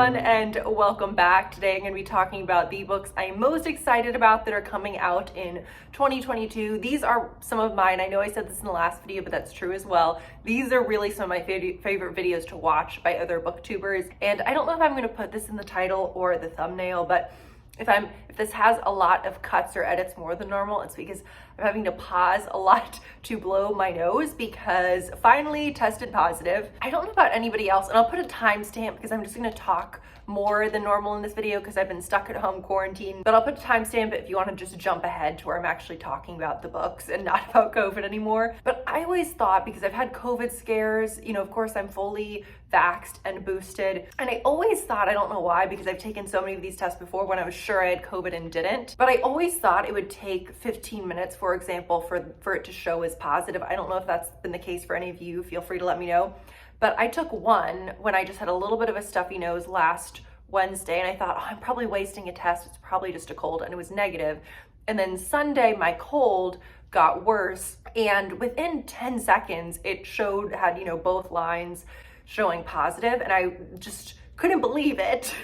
everyone, and welcome back. Today I'm going to be talking about the books I'm most excited about that are coming out in 2022. These are some of mine. I know I said this in the last video, but that's true as well. These are really some of my favorite videos to watch by other booktubers, and I don't know if I'm going to put this in the title or the thumbnail, but if this has a lot of cuts or edits more than normal, it's because I'm having to pause a lot to blow my nose because finally tested positive. I don't know about anybody else, and I'll put a timestamp because I'm just going to talk more than normal in this video because I've been stuck at home quarantine, but I'll put a timestamp if you want to just jump ahead to where I'm actually talking about the books and not about COVID anymore. But I always thought, because I've had COVID scares, you know, of course I'm fully vaxxed and boosted, and I always thought, I don't know why, because I've taken so many of these tests before when I was sure I had COVID and didn't, but I always thought it would take 15 minutes, for example, for it to show as positive. I don't know if that's been the case for any of you. Feel free to let me know. But I took one when I just had a little bit of a stuffy nose last Wednesday, and I thought, oh, I'm probably wasting a test. It's probably just a cold, and it was negative. And then Sunday, my cold got worse, and within 10 seconds, it had, you know, both lines showing positive, and I just couldn't believe it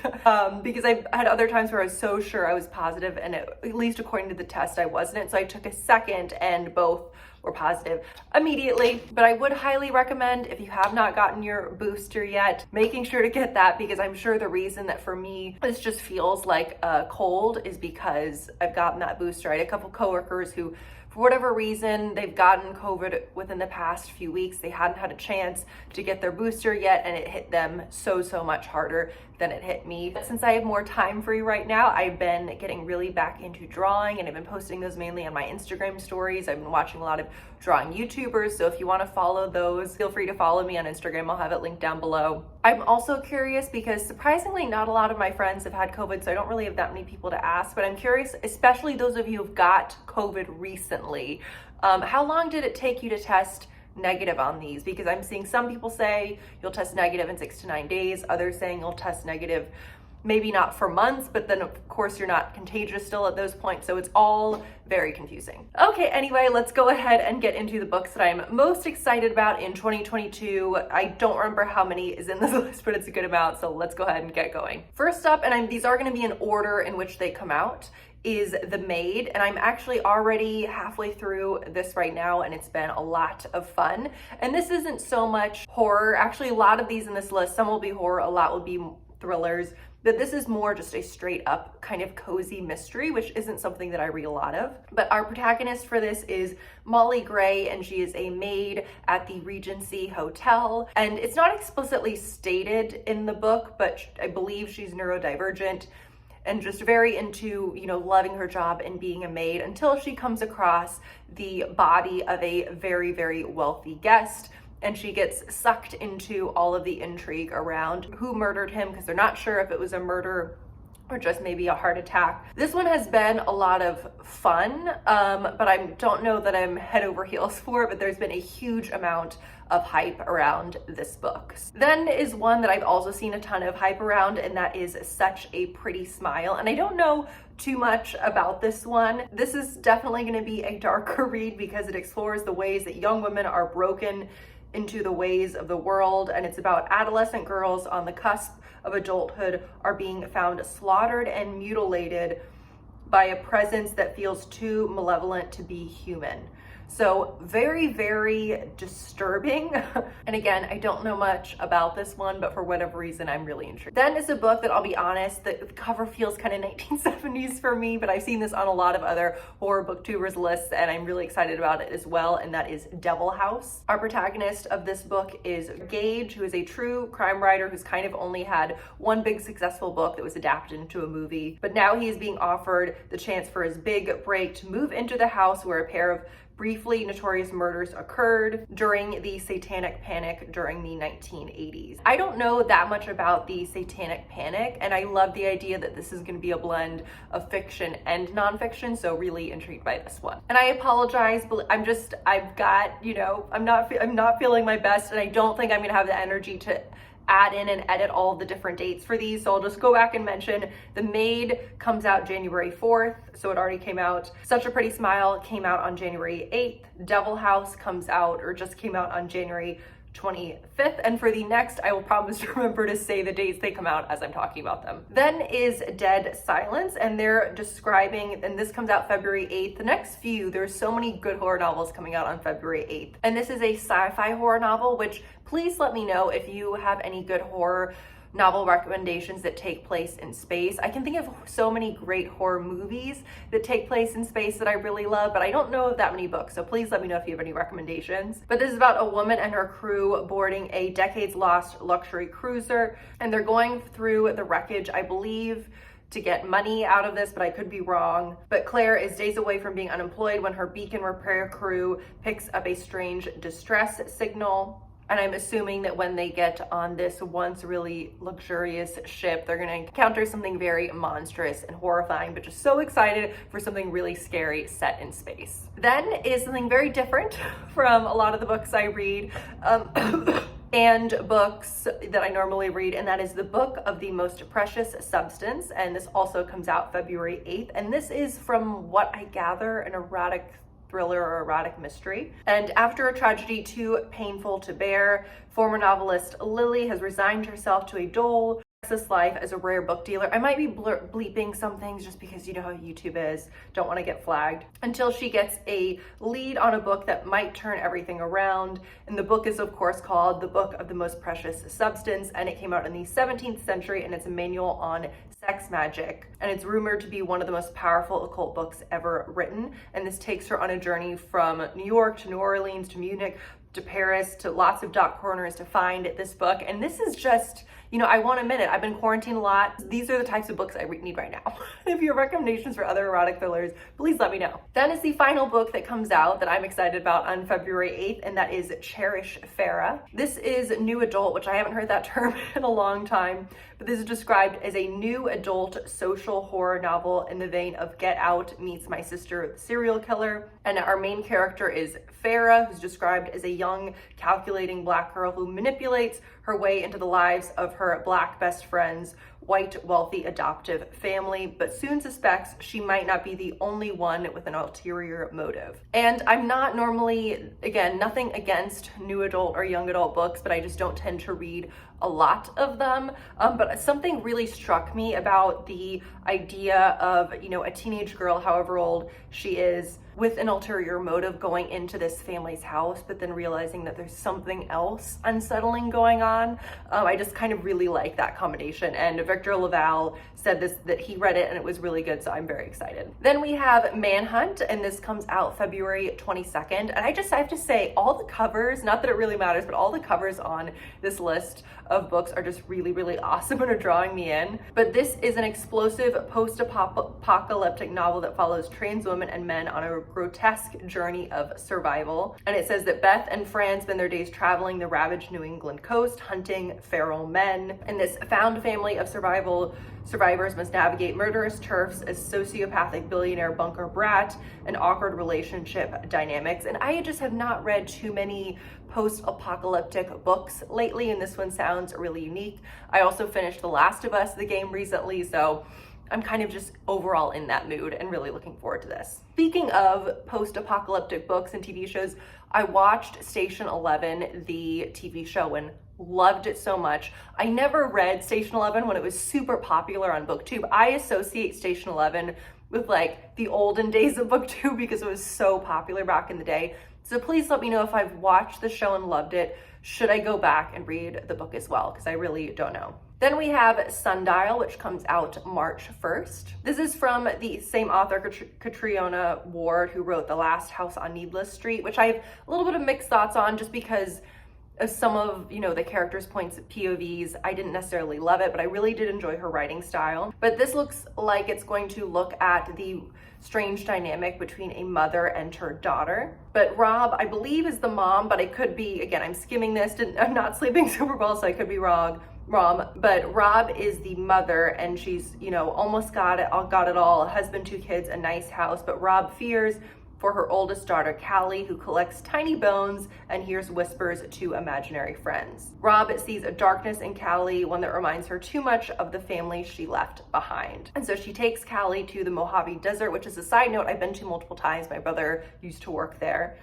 because I've had other times where I was so sure I was positive, and at least according to the test, I wasn't. So I took a second, and both were positive immediately. But I would highly recommend, if you have not gotten your booster yet, making sure to get that, because I'm sure the reason that for me this just feels like a cold is because I've gotten that booster. I had a couple coworkers who, for whatever reason, they've gotten COVID within the past few weeks. They hadn't had a chance to get their booster yet, and it hit them so much harder than it hit me. Since I have more time free right now, I've been getting really back into drawing, and I've been posting those mainly on my Instagram stories. I've been watching a lot of drawing YouTubers, so if you want to follow those, feel free to follow me on Instagram. I'll have it linked down below. I'm also curious because surprisingly not a lot of my friends have had COVID, so I don't really have that many people to ask, but I'm curious, especially those of you who've got COVID recently, how long did it take you to test negative on these? Because I'm seeing some people say you'll test negative in 6 to 9 days, others saying you'll test negative maybe not for months, but then of course you're not contagious still at those points, so it's all very confusing. Okay, anyway, let's go ahead and get into the books that I'm most excited about in 2022. I don't remember how many is in this list, but it's a good amount, so let's go ahead and get going. First up, and these are going to be in order in which they come out, is The Maid, and I'm actually already halfway through this right now, and it's been a lot of fun. And this isn't so much horror. Actually, a lot of these in this list, some will be horror, a lot will be thrillers, but this is more just a straight up kind of cozy mystery, which isn't something that I read a lot of. But our protagonist for this is Molly Gray, and she is a maid at the Regency Hotel. And it's not explicitly stated in the book, but I believe she's neurodivergent and just very into, you know, loving her job and being a maid until she comes across the body of a very wealthy guest, and she gets sucked into all of the intrigue around who murdered him, because they're not sure if it was a murder or just maybe a heart attack. This one has been a lot of fun, but I don't know that I'm head over heels for it, but there's been a huge amount of hype around this book. Then is one that I've also seen a ton of hype around, and that is Such a Pretty Smile. And I don't know too much about this one. This is definitely going to be a darker read because it explores the ways that young women are broken into the ways of the world, and it's about adolescent girls on the cusp of adulthood are being found slaughtered and mutilated by a presence that feels too malevolent to be human. So very disturbing. And again, I don't know much about this one, but for whatever reason, I'm really intrigued. Then is a book that, I'll be honest, the cover feels kind of 1970s for me, but I've seen this on a lot of other horror booktubers lists, and I'm really excited about it as well, and that is Devil House. Our protagonist of this book is Gage, who is a true crime writer who's kind of only had one big successful book that was adapted into a movie, but now he is being offered the chance for his big break to move into the house where a pair of briefly notorious murders occurred during the Satanic Panic during the 1980s. I don't know that much about the Satanic Panic, and I love the idea that this is going to be a blend of fiction and nonfiction, so really intrigued by this one. And I apologize, but I've got, you know, I'm not feeling my best, and I don't think I'm going to have the energy to add in and edit all the different dates for these, so I'll just go back and mention The Maid comes out January 4th, so it already came out. Such a Pretty Smile came out on January 8th. Devil House comes out, or just came out, on January 25th, and for the next, I will promise to remember to say the dates they come out as I'm talking about them. Then is Dead Silence, and they're describing, and this comes out February 8th. The next few, there's so many good horror novels coming out on February 8th. And this is a sci-fi horror novel, which please let me know if you have any good horror novel recommendations that take place in space. I can think of so many great horror movies that take place in space that I really love, but I don't know of that many books, so please let me know if you have any recommendations. But this is about a woman and her crew boarding a decades-lost luxury cruiser, and they're going through the wreckage, I believe, to get money out of this, but I could be wrong. But Claire is days away from being unemployed when her beacon repair crew picks up a strange distress signal. And I'm assuming that when they get on this once really luxurious ship, they're gonna encounter something very monstrous and horrifying, but just so excited for something really scary set in space. Then is something very different from a lot of the books I read. And books that I normally read, and that is the Book of the Most Precious Substance, and this also comes out February 8th, and this is, from what I gather, an erotic thriller or erotic mystery. And after a tragedy too painful to bear, former novelist Lily has resigned herself to a dull life as a rare book dealer. I might be bleeping some things just because you know how YouTube is, don't want to get flagged, until she gets a lead on a book that might turn everything around. And the book is of course called The Book of the Most Precious Substance, and it came out in the 17th century, and it's a manual on sex magic, and it's rumored to be one of the most powerful occult books ever written. And this takes her on a journey from New York to New Orleans to Munich to Paris to lots of dark corners to find this book. And this is just, you know, I won't admit it, I've been quarantined a lot. These are the types of books I need right now. If you have recommendations for other erotic thrillers, please let me know. Then is the final book that comes out that I'm excited about on February 8th, and that is Cherish, Farrah. This is new adult, which I haven't heard that term in a long time, but this is described as a new adult social horror novel in the vein of Get Out meets My Sister the Serial Killer. And our main character is Farrah, who's described as a young, calculating Black girl who manipulates her way into the lives of her Black best friend's white, wealthy, adoptive family, but soon suspects she might not be the only one with an ulterior motive. And I'm not normally, again, nothing against new adult or young adult books, but I just don't tend to read a lot of them. But something really struck me about the idea of, you know, a teenage girl, however old she is, with an ulterior motive going into this family's house, but then realizing that there's something else unsettling going on. I just kind of really like that combination. And Victor LaValle said that he read it and it was really good, so I'm very excited. Then we have Manhunt, and this comes out February 22nd. And I have to say, all the covers, not that it really matters, but all the covers on this list of books are just really, really awesome and are drawing me in. But this is an explosive post-apocalyptic novel that follows trans women and men on a grotesque journey of survival. And it says that Beth and Fran spend their days traveling the ravaged New England coast, hunting feral men. And this found family of survivors must navigate murderous turfs, a sociopathic billionaire bunker brat, and awkward relationship dynamics. And I just have not read too many post-apocalyptic books lately, and this one sounds really unique. I also finished The Last of Us, the game, recently, so I'm kind of just overall in that mood and really looking forward to this. Speaking of post-apocalyptic books and TV shows, I watched Station 11, the TV show, and loved it so much. I never read Station 11 when it was super popular on BookTube. I associate Station 11 with like the olden days of BookTube because it was so popular back in the day. So please let me know if I've watched the show and loved it. Should I go back and read the book as well? Because I really don't know. Then we have Sundial, which comes out March 1st. This is from the same author, Catriona Ward, who wrote The Last House on Needless Street, which I have a little bit of mixed thoughts on just because of some of, you know, the characters' points of POVs. I didn't necessarily love it, but I really did enjoy her writing style. But this looks like it's going to look at the strange dynamic between a mother and her daughter. But Rob, I believe, is the mom, but I could be, again, I'm skimming this, I'm not sleeping super well, so I could be wrong. But Rob is the mother, and she's, you know, almost got it all, a husband, 2 kids, a nice house. But Rob fears for her oldest daughter, Callie, who collects tiny bones and hears whispers to imaginary friends. Rob sees a darkness in Callie, one that reminds her too much of the family she left behind. And so she takes Callie to the Mojave Desert, which is a side note I've been to multiple times. My brother used to work there.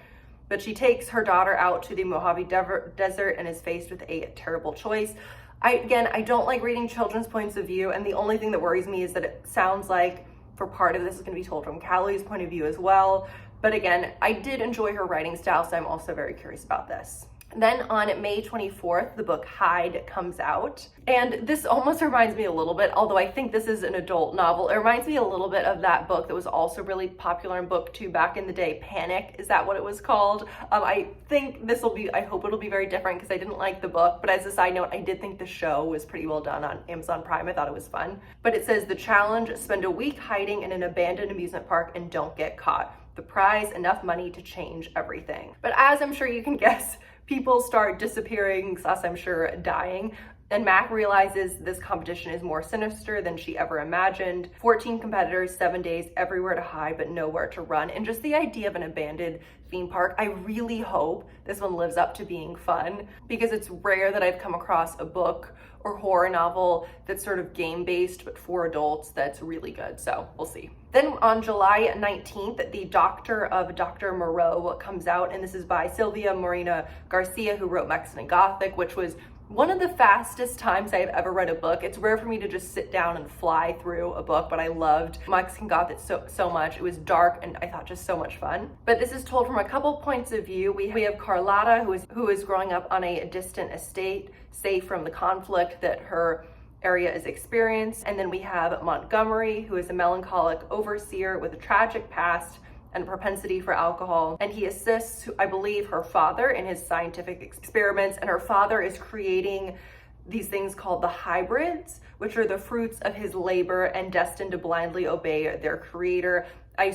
but she takes her daughter out to the Mojave Desert and is faced with a terrible choice. I don't like reading children's points of view, and the only thing that worries me is that it sounds like for part of this is going to be told from Callie's point of view as well. But again, I did enjoy her writing style, so I'm also very curious about this. Then on May 24th, the book Hide comes out. And this almost reminds me a little bit, although I think this is an adult novel, it reminds me a little bit of that book that was also really popular in BookTube back in the day, Panic, is that what it was called? I think this will be, I hope it'll be very different because I didn't like the book, but as a side note, I did think the show was pretty well done on Amazon Prime. I thought it was fun. But it says, the challenge, spend a week hiding in an abandoned amusement park and don't get caught. The prize, enough money to change everything. But as I'm sure you can guess, people start disappearing, thus I'm sure dying, and Mac realizes this competition is more sinister than she ever imagined. 14 competitors, 7 days, everywhere to hide but nowhere to run. And just the idea of an abandoned theme park, I really hope this one lives up to being fun, because it's rare that I've come across a book or horror novel that's sort of game-based but for adults that's really good, so we'll see. Then on July 19th, The Doctor of Dr. Moreau comes out, and this is by Silvia Moreno-Garcia, who wrote Mexican Gothic, which was one of the fastest times I've ever read a book. It's rare for me to just sit down and fly through a book, but I loved Mexican Gothic so much. It was dark and I thought just so much fun. But this is told from a couple points of view. We have Carlotta, who is growing up on a distant estate, safe from the conflict that her area is experienced. And then we have Montgomery, who is a melancholic overseer with a tragic past and propensity for alcohol, and he assists, I believe, her father in his scientific experiments, and her father is creating these things called the hybrids, which are the fruits of his labor and destined to blindly obey their creator. I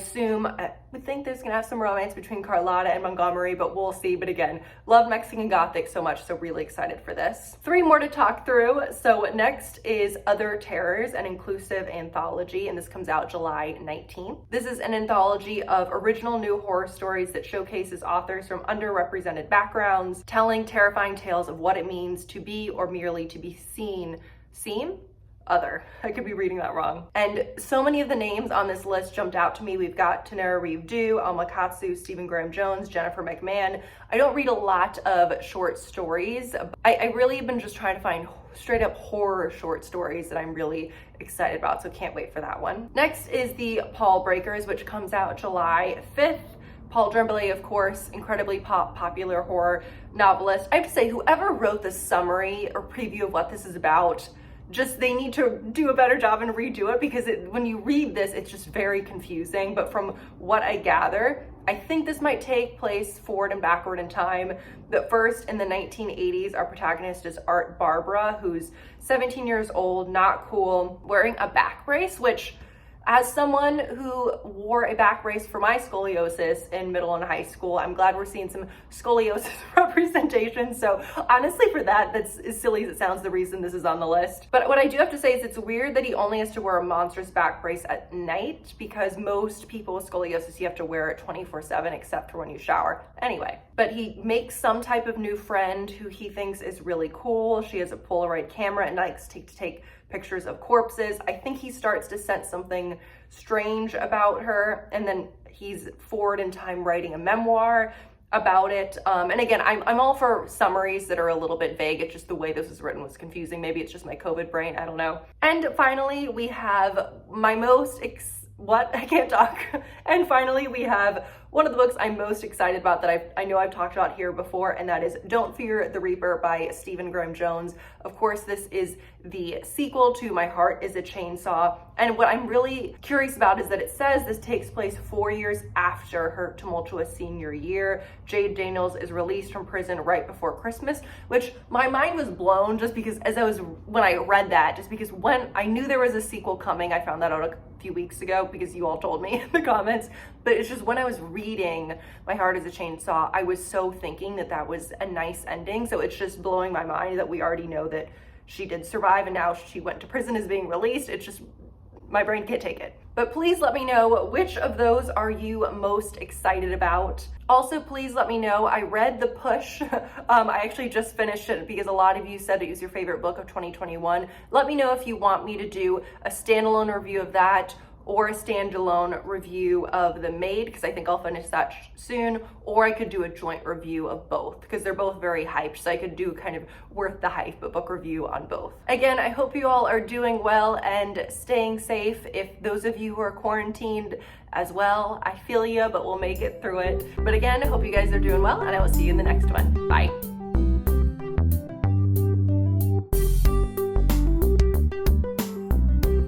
would think there's gonna have some romance between Carlotta and Montgomery, but we'll see. But again, love Mexican Gothic so much, so really excited for this. 3 more to talk through. So next is Other Terrors, an inclusive anthology, and this comes out July 19th. This is an anthology of original new horror stories that showcases authors from underrepresented backgrounds, telling terrifying tales of what it means to be or merely to be seen? Other. I could be reading that wrong. And so many of the names on this list jumped out to me. We've got Tanara Reeve-Dew, Alma Katsu, Stephen Graham Jones, Jennifer McMahon. I don't read a lot of short stories. I really have been just trying to find straight up horror short stories that I'm really excited about, so can't wait for that one. Next is the Pallbreakers, which comes out July 5th. Paul Tremblay, of course, incredibly popular horror novelist. I have to say, whoever wrote the summary or preview of what this is about, they need to do a better job and redo it, because when you read this, it's just very confusing. But from what I gather, I think this might take place forward and backward in time. But first, in the 1980s, our protagonist is Art Barbara, who's 17 years old, not cool, wearing a back brace, which, as someone who wore a back brace for my scoliosis in middle and high school, I'm glad we're seeing some scoliosis representation. So honestly, for that's as silly as it sounds, the reason this is on the list. But what I do have to say is it's weird that he only has to wear a monstrous back brace at night, because most people with scoliosis, you have to wear it 24/7 except for when you shower. Anyway, but he makes some type of new friend who he thinks is really cool. She has a Polaroid camera and likes to take pictures of corpses. I think he starts to sense something strange about her, and then he's forward in time writing a memoir about it. And again, I'm all for summaries that are a little bit vague. It's just the way this was written was confusing. Maybe it's just my COVID brain, I don't know. And finally, we have my most I can't talk. And finally, we have one of the books I'm most excited about that I know I've talked about here before, and that is Don't Fear the Reaper by Stephen Graham Jones. Of course, this is the sequel to My Heart is a Chainsaw. And what I'm really curious about is that it says this takes place 4 years after her tumultuous senior year. Jade Daniels is released from prison right before Christmas, which my mind was blown just because when I read that, just because when I knew there was a sequel coming, I found that out a few weeks ago because you all told me in the comments. But it's just when I was reading My Heart is a Chainsaw, I was so thinking that was a nice ending. So it's just blowing my mind that we already know that she did survive and now she went to prison, is being released. It's just, my brain can't take it. But please let me know, which of those are you most excited about? Also, please let me know, I read The Push. I actually just finished it because a lot of you said it was your favorite book of 2021. Let me know if you want me to do a standalone review of that, or a standalone review of the Maid, because I think I'll finish that soon, or I could do a joint review of both because they're both very hyped, so I could do kind of worth the hype but book review on both. Again, I hope you all are doing well and staying safe. If those of you who are quarantined as well, I feel you, but we'll make it through it. But again, I hope you guys are doing well, and I will see you in the next one. Bye.